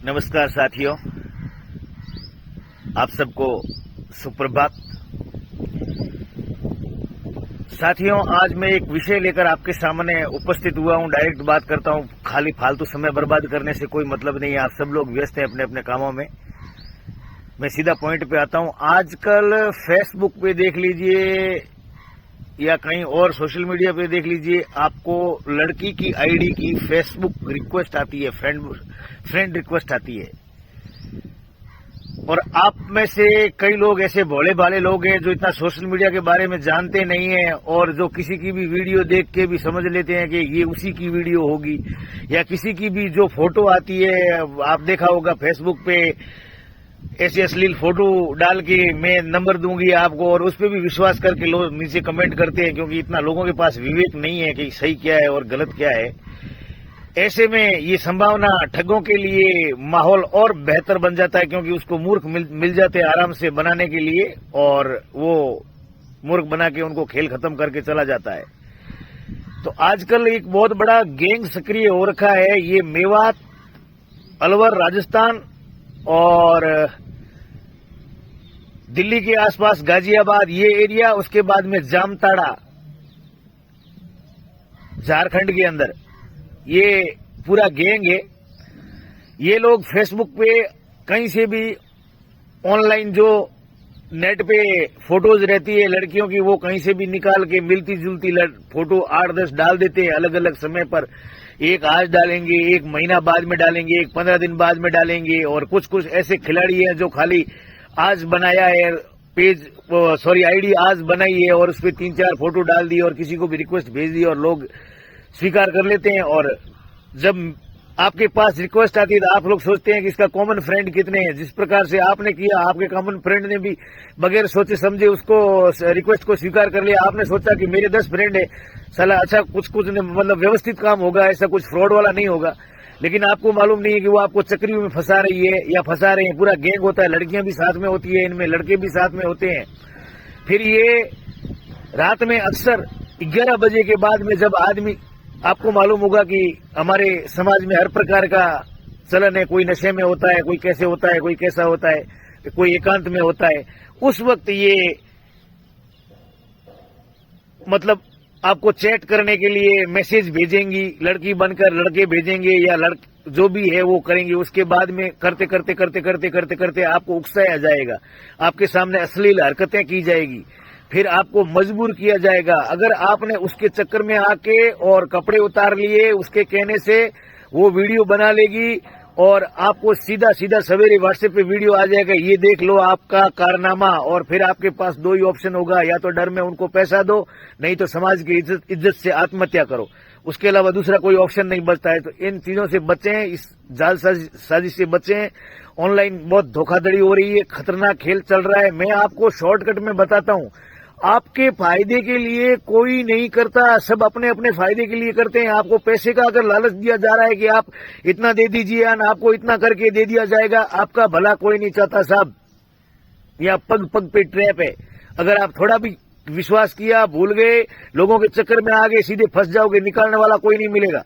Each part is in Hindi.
नमस्कार साथियों, आप सबको सुप्रभात। साथियों, आज मैं एक विषय लेकर आपके सामने उपस्थित हुआ हूं। डायरेक्ट बात करता हूं, खाली फालतू समय बर्बाद करने से कोई मतलब नहीं है। आप सब लोग व्यस्त हैं अपने अपने कामों में। मैं सीधा पॉइंट पे आता हूं। आजकल फेसबुक पे देख लीजिए या कहीं और सोशल मीडिया पे देख लीजिए, आपको लड़की की आईडी की फेसबुक रिक्वेस्ट आती है, फ्रेंड रिक्वेस्ट आती है। और आप में से कई लोग ऐसे भोले भाले लोग हैं जो इतना सोशल मीडिया के बारे में जानते नहीं हैं, और जो किसी की भी वीडियो देख के भी समझ लेते हैं कि ये उसी की वीडियो होगी, या किसी की भी जो फोटो आती है, आप देखा होगा फेसबुक पे ऐसी अश्लील फोटो डाल के मैं नंबर दूंगी आपको, और उस पर भी विश्वास करके लोग नीचे कमेंट करते हैं, क्योंकि इतना लोगों के पास विवेक नहीं है कि सही क्या है और गलत क्या है। ऐसे में ये संभावना ठगों के लिए माहौल और बेहतर बन जाता है, क्योंकि उसको मूर्ख मिल जाते हैं आराम से बनाने के लिए, और वो मूर्ख बना के उनको खेल खत्म करके चला जाता है। तो आजकल एक बहुत बड़ा गैंग सक्रिय हो रखा है। ये मेवात, अलवर, राजस्थान और दिल्ली के आसपास गाजियाबाद, ये एरिया, उसके बाद में जामताड़ा झारखंड के अंदर, ये पूरा गैंग है। ये लोग फेसबुक पे कहीं से भी ऑनलाइन जो नेट पे फोटोज रहती है लड़कियों की, वो कहीं से भी निकाल के मिलती जुलती फोटो 8-10 डाल देते हैं अलग अलग समय पर। एक आज डालेंगे, एक महीना बाद में डालेंगे, एक 15 दिन बाद में डालेंगे। और कुछ कुछ ऐसे खिलाड़ी हैं जो खाली आज बनाया है आईडी आज बनाई है और उस पर 3-4 फोटो डाल दी और किसी को भी रिक्वेस्ट भेज दी और लोग स्वीकार कर लेते हैं। और जब आपके पास रिक्वेस्ट आती है तो आप लोग सोचते हैं कि इसका कॉमन फ्रेंड कितने हैं। जिस प्रकार से आपने किया, आपके कॉमन फ्रेंड ने भी बगैर सोचे समझे उसको रिक्वेस्ट को स्वीकार कर लिया। आपने सोचा कि मेरे 10 फ्रेंड है, साला अच्छा कुछ ने मतलब व्यवस्थित काम होगा, ऐसा कुछ फ्रॉड वाला नहीं होगा। लेकिन आपको मालूम नहीं है कि वो आपको चक्रियों में फंसा रही है या फंसा रहे हैं। पूरा गैंग होता है, लड़कियां भी साथ में होती है, इनमें लड़के भी साथ में होते हैं। फिर ये रात में अक्सर 11 बजे के बाद में, जब आदमी, आपको मालूम होगा कि हमारे समाज में हर प्रकार का चलन है, कोई नशे में होता है, कोई कैसे होता है, कोई कैसा होता है, कोई एकांत में होता है। उस वक्त ये मतलब आपको चैट करने के लिए मैसेज भेजेंगी, लड़की बनकर लड़के भेजेंगे या जो भी है वो करेंगे। उसके बाद में करते करते आपको उकसाया जाएगा, आपके सामने अश्लील हरकतें की जाएगी, फिर आपको मजबूर किया जाएगा। अगर आपने उसके चक्कर में आके और कपड़े उतार लिए, उसके कहने से वो वीडियो बना लेगी और आपको सीधा सवेरे व्हाट्सएप पे वीडियो आ जाएगा, ये देख लो आपका कारनामा। और फिर आपके पास 2 ही ऑप्शन होगा, या तो डर में उनको पैसा दो, नहीं तो समाज की इज्जत से आत्महत्या करो। उसके अलावा दूसरा कोई ऑप्शन नहीं बचता है। तो इन चीजों से बचें, इस जाल साजिश से बचें। ऑनलाइन बहुत धोखाधड़ी हो रही है, खतरनाक खेल चल रहा है। मैं आपको शॉर्टकट में बताता हूं, आपके फायदे के लिए कोई नहीं करता, सब अपने अपने फायदे के लिए करते हैं। आपको पैसे का अगर लालच दिया जा रहा है कि आप इतना दे दीजिए, आपको इतना करके दे दिया जाएगा, आपका भला कोई नहीं चाहता साहब। या पग पग पे ट्रैप है। अगर आप थोड़ा भी विश्वास किया, भूल गए, लोगों के चक्कर में आ गए, सीधे फंस जाओगे, निकालने वाला कोई नहीं मिलेगा।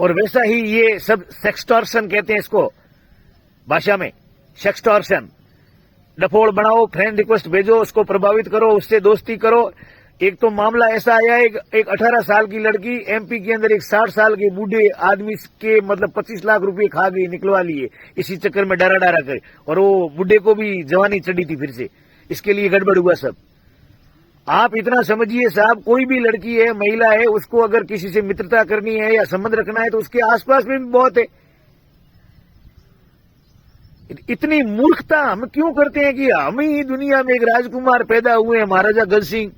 और वैसा ही ये सब सेक्सटॉर्शन कहते हैं इसको भाषा में, सेक्सटॉर्शन। डफोड़ बनाओ, फ्रेंड रिक्वेस्ट भेजो, उसको प्रभावित करो, उससे दोस्ती करो। एक तो मामला ऐसा आया है, एक 18 साल की लड़की एमपी के अंदर एक 60 साल के बूढ़े आदमी के मतलब 25 लाख रुपए खा गई, निकलवा लिए इसी चक्कर में डरा कर। और वो बूढ़े को भी जवानी चढ़ी थी फिर से, इसके लिए गड़बड़ हुआ सब। आप इतना समझिए साहब, कोई भी लड़की है, महिला है, उसको अगर किसी से मित्रता करनी है या संबंध रखना है तो उसके आसपास में भी बहुत है। इतनी मूर्खता हम क्यों करते हैं कि हम ही दुनिया में एक राजकुमार पैदा हुए हैं, महाराजा गज सिंह।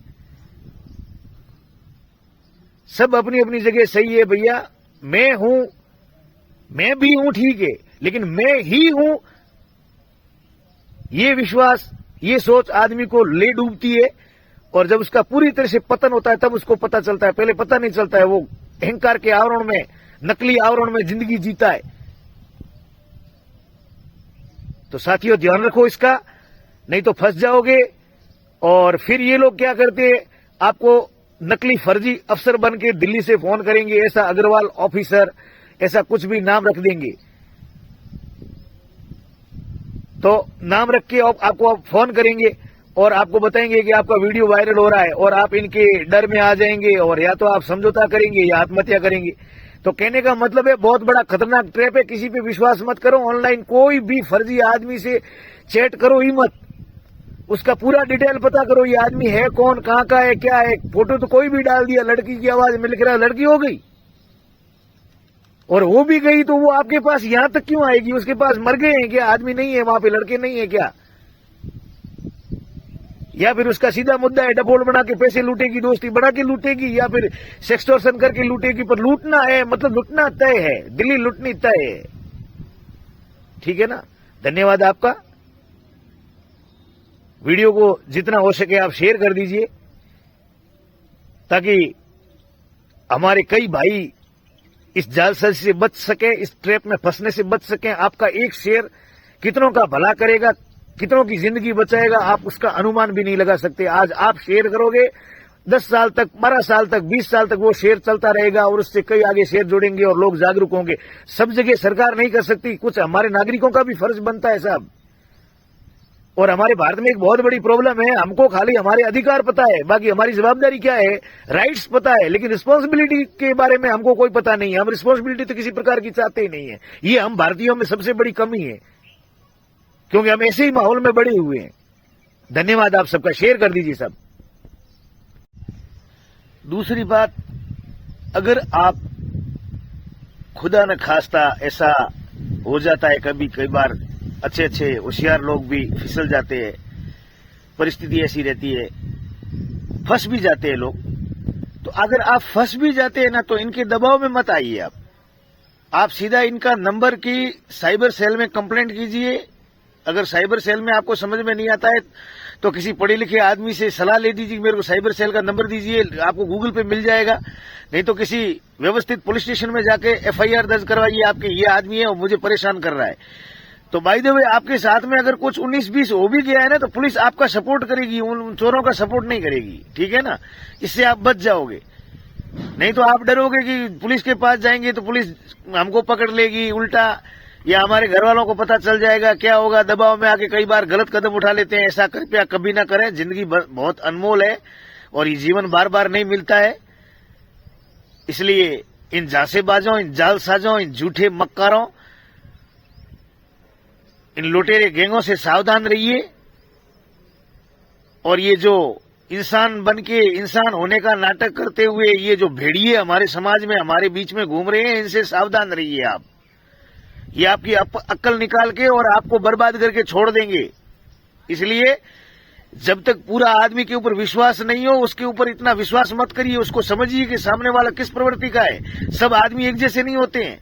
सब अपनी अपनी जगह सही है भैया। मैं भी हूं, ठीक है, लेकिन मैं ही हूं, ये विश्वास, ये सोच आदमी को ले डूबती है। और जब उसका पूरी तरह से पतन होता है तब उसको पता चलता है, पहले पता नहीं चलता है। वो अहंकार के आवरण में, नकली आवरण में जिंदगी जीता है। तो साथियों, ध्यान रखो इसका, नहीं तो फंस जाओगे। और फिर ये लोग क्या करते हैं, आपको नकली फर्जी अफसर बन के दिल्ली से फोन करेंगे, ऐसा अग्रवाल ऑफिसर, ऐसा कुछ भी नाम रख देंगे। तो नाम रख के आपको फोन करेंगे और आपको बताएंगे कि आपका वीडियो वायरल हो रहा है, और आप इनके डर में आ जाएंगे और या तो आप समझौता करेंगे या आत्महत्या करेंगे। तो कहने का मतलब है बहुत बड़ा खतरनाक ट्रैप है, किसी पे विश्वास मत करो। ऑनलाइन कोई भी फर्जी आदमी से चैट करो ही मत, उसका पूरा डिटेल पता करो, ये आदमी है कौन, कहाँ का है, क्या है। फोटो तो कोई भी डाल दिया, लड़की की आवाज में लिख रहा है लड़की हो गई, और हो भी गई तो वो आपके पास यहां तक क्यों आएगी? उसके पास मर गए हैं क्या? आदमी नहीं है वहां पे, लड़के नहीं है क्या? या फिर उसका सीधा मुद्दा है डपोल बना के पैसे लूटेगी, दोस्ती बना के लूटेगी, या फिर सेक्सटॉर्शन करके लूटेगी। पर लूटना है मतलब लूटना तय है, दिल्ली लूटनी तय है। ठीक है ना? धन्यवाद आपका। वीडियो को जितना हो सके आप शेयर कर दीजिए, ताकि हमारे कई भाई इस जालसाजी से बच सके, इस ट्रैप में फंसने से बच सके। आपका एक शेयर कितनों का भला करेगा, कितनों की जिंदगी बचाएगा, आप उसका अनुमान भी नहीं लगा सकते। आज आप शेयर करोगे, 10 साल तक, 12 साल तक, 20 साल तक वो शेयर चलता रहेगा, और उससे कई आगे शेयर जोड़ेंगे और लोग जागरूक होंगे। सब जगह सरकार नहीं कर सकती, कुछ हमारे नागरिकों का भी फर्ज बनता है साहब। और हमारे भारत में एक बहुत बड़ी प्रॉब्लम है, हमको खाली हमारे अधिकार पता है, बाकी हमारी जवाबदारी क्या है, राइट्स पता है, लेकिन रिस्पॉन्सिबिलिटी के बारे में हमको कोई पता नहीं है। हम रिस्पॉन्सिबिलिटी तो किसी प्रकार की चाहते ही नहीं है। ये हम भारतीयों में सबसे बड़ी कमी है, क्योंकि हम ऐसे ही माहौल में बड़े हुए हैं। धन्यवाद आप सबका, शेयर कर दीजिए सब। दूसरी बात, अगर आप खुदा न खास्ता ऐसा हो जाता है, कई बार अच्छे अच्छे होशियार लोग भी फिसल जाते हैं, परिस्थिति ऐसी रहती है, फंस भी जाते हैं लोग। तो अगर आप फंस भी जाते हैं ना, तो इनके दबाव में मत आइए। आप सीधा इनका नंबर की साइबर सेल में कंप्लेंट कीजिए। अगर साइबर सेल में आपको समझ में नहीं आता है तो किसी पढ़े लिखे आदमी से सलाह ले दीजिए, मेरे को साइबर सेल का नंबर दीजिए, आपको गूगल पे मिल जाएगा। नहीं तो किसी व्यवस्थित पुलिस स्टेशन में जाके FIR दर्ज करवाइए, आपके ये आदमी है और मुझे परेशान कर रहा है। तो बाय द वे, आपके साथ में अगर कुछ 19-20 हो भी गया है ना, तो पुलिस आपका सपोर्ट करेगी, उन चोरों का सपोर्ट नहीं करेगी। ठीक है ना? इससे आप बच जाओगे। नहीं तो आप डरोगे कि पुलिस के पास जाएंगे तो पुलिस हमको पकड़ लेगी उल्टा, या हमारे घर वालों को पता चल जाएगा, क्या होगा। दबाव में आके कई बार गलत कदम उठा लेते हैं। ऐसा कृपया कभी ना करें। जिंदगी बहुत अनमोल है और ये जीवन बार बार नहीं मिलता है। इसलिए इन जासेबाजों, इन जालसाजों, इन झूठे मक्कारों, इन लुटेरे गैंगों से सावधान रहिए। और ये जो इंसान बन के इंसान होने का नाटक करते हुए ये जो भेड़िए हमारे समाज में, हमारे बीच में घूम रहे हैं, इनसे सावधान रहिए आप। ये आपकी अक्ल निकाल के और आपको बर्बाद करके छोड़ देंगे। इसलिए जब तक पूरा आदमी के ऊपर विश्वास नहीं हो, उसके ऊपर इतना विश्वास मत करिए। उसको समझिए कि सामने वाला किस प्रवृत्ति का है। सब आदमी एक जैसे नहीं होते हैं।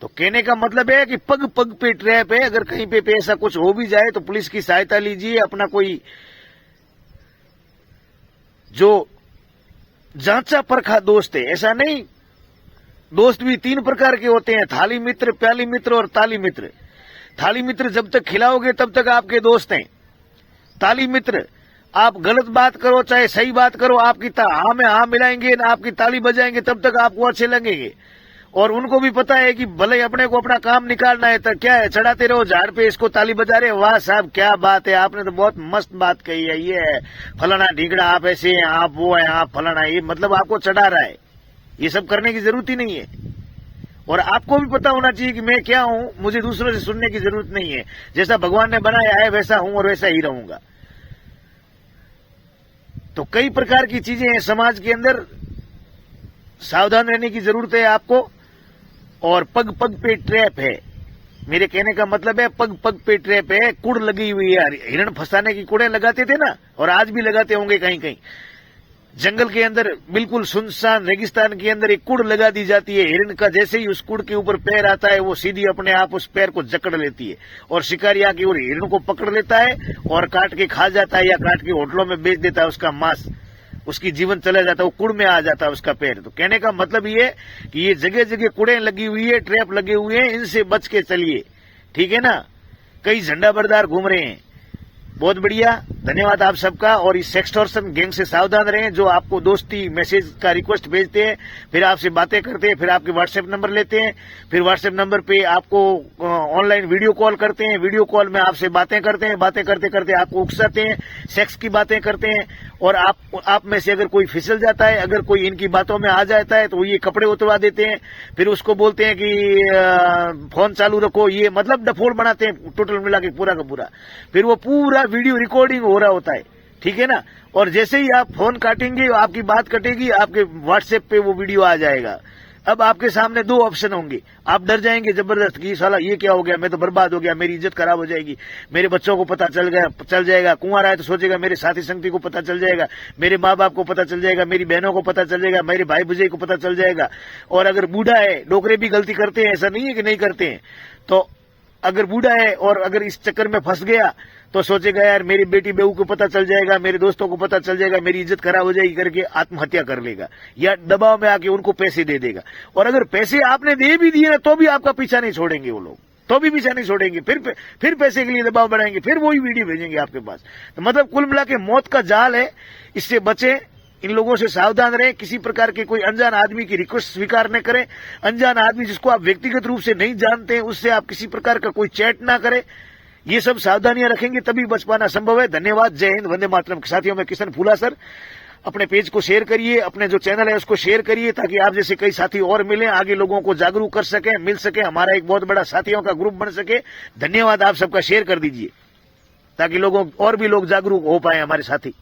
तो कहने का मतलब है कि पग पग पे ट्रैप है। अगर कहीं पे ऐसा कुछ हो भी जाए तो पुलिस की सहायता लीजिए। अपना कोई जो जांचा परखा दोस्त है, ऐसा नहीं। दोस्त भी 3 प्रकार के होते हैं, थाली मित्र, प्याली मित्र और ताली मित्र। थाली मित्र जब तक खिलाओगे तब तक आपके दोस्त हैं। ताली मित्र, आप गलत बात करो चाहे सही बात करो, आपकी हाँ में हाँ मिलाएंगे ना, आपकी ताली बजाएंगे, तब तक आपको अच्छे लगेंगे। और उनको भी पता है कि भले अपने को अपना काम निकालना है, तो क्या है, चढ़ाते रहो झाड़ पे, इसको ताली बजा रहे। वाह साहब क्या बात है, आपने तो बहुत मस्त बात कही है, ये है फलाना ढींगड़ा, आप ऐसे हैं, आप वो है, आप फलाना, ये मतलब आपको चढ़ा रहा है। ये सब करने की जरूरत ही नहीं है। और आपको भी पता होना चाहिए कि मैं क्या हूं, मुझे दूसरों से सुनने की जरूरत नहीं है। जैसा भगवान ने बनाया है वैसा हूं और वैसा ही रहूंगा। तो कई प्रकार की चीजें हैं समाज के अंदर, सावधान रहने की जरूरत है आपको। और पग पग पे ट्रैप है, मेरे कहने का मतलब है पग पग पे ट्रैप है। कुड़ लगी हुई है, हिरण फंसाने की कुड़ें लगाते थे ना, और आज भी लगाते होंगे कहीं कहीं। जंगल के अंदर बिल्कुल सुनसान रेगिस्तान के अंदर एक कुड़ लगा दी जाती है। हिरण का जैसे ही उस कुड़ के ऊपर पैर आता है, वो सीधी अपने आप उस पैर को जकड़ लेती है, और शिकारी आके वो हिरण को पकड़ लेता है और काट के खा जाता है, या काट के होटलों में बेच देता है उसका मांस। उसकी जीवन चला जाता है, वो कुड़ में आ जाता है उसका पैर। तो कहने का मतलब ये कि ये जगह जगह कुड़ें लगी हुई है, ट्रैप लगे हुए हैं, इनसे बच के चलिए। ठीक है ना? कई झंडा बरदार घूम रहे हैं, बहुत बढ़िया, धन्यवाद आप सबका। और इस सेक्सटॉर्शन गैंग से सावधान रहें, जो आपको दोस्ती मैसेज का रिक्वेस्ट भेजते हैं, फिर आपसे बातें करते हैं, फिर आपके व्हाट्सएप नंबर लेते हैं, फिर व्हाट्सएप नंबर पे आपको ऑनलाइन वीडियो कॉल करते हैं, वीडियो कॉल में आपसे बातें करते हैं, बातें करते करते आपको उकसाते हैं, सेक्स की बातें करते हैं। और आप में से अगर कोई फिसल जाता है, अगर कोई इनकी बातों में आ जाता है, तो ये कपड़े उतरवा देते हैं, फिर उसको बोलते हैं कि फोन चालू रखो, ये मतलब डफोल बनाते हैं टोटल मिला के पूरा का पूरा। फिर वो पूरा वीडियो रिकॉर्डिंग हो रहा होता है, ठीक है ना। और जैसे ही आप फोन काटेंगे, आपकी बात कटेगी, आपके व्हाट्सएप पे वो वीडियो आ जाएगा। अब आपके सामने दो ऑप्शन होंगे, आप डर जाएंगे जबरदस्त कि साला ये क्या हो गया, मैं तो बर्बाद हो गया, मेरी इज्जत खराब हो जाएगी, मेरे बच्चों को पता चल जाएगा, कुंवारा है तो सोचेगा मेरे साथी संगती को पता चल जाएगा, मेरे माँ बाप को पता चल जाएगा, मेरी बहनों को पता चल जाएगा, मेरे भाई भुजाई को पता चल जाएगा। और अगर बूढ़ा है, डोकरे भी गलती करते हैं, ऐसा नहीं है कि नहीं करते हैं, तो अगर बूढ़ा है और अगर इस चक्कर में फंस गया तो सोचेगा यार मेरी बेटी बहू को पता चल जाएगा, मेरे दोस्तों को पता चल जाएगा, मेरी इज्जत खराब हो जाएगी करके आत्महत्या कर लेगा, या दबाव में आके उनको पैसे दे देगा। और अगर पैसे आपने दे भी दिए ना तो भी आपका पीछा नहीं छोड़ेंगे वो लोग, तो भी पीछा नहीं छोड़ेंगे, फिर पैसे के लिए दबाव बढ़ाएंगे, फिर वही वीडियो भेजेंगे आपके पास। तो मतलब कुल मिला के मौत का जाल है, इससे बचे, इन लोगों से सावधान रहें। किसी प्रकार के कोई अनजान आदमी की रिक्वेस्ट स्वीकार न करें। अनजान आदमी जिसको आप व्यक्तिगत रूप से नहीं जानते हैं, उससे आप किसी प्रकार का कोई चैट ना करें। ये सब सावधानियां रखेंगे तभी बच पाना संभव है। धन्यवाद, जय हिंद, वंदे मातरम। साथियों, मैं किशन फूला सर, अपने पेज को शेयर करिए, अपने जो चैनल है उसको शेयर करिए, ताकि आप जैसे कई साथी और मिलें, आगे लोगों को जागरूक कर सके, मिल सके, हमारा एक बहुत बड़ा साथियों का ग्रुप बन सके। धन्यवाद, आप सबका शेयर कर दीजिए ताकि लोगों और भी लोग जागरूक हो पाए, हमारे साथी।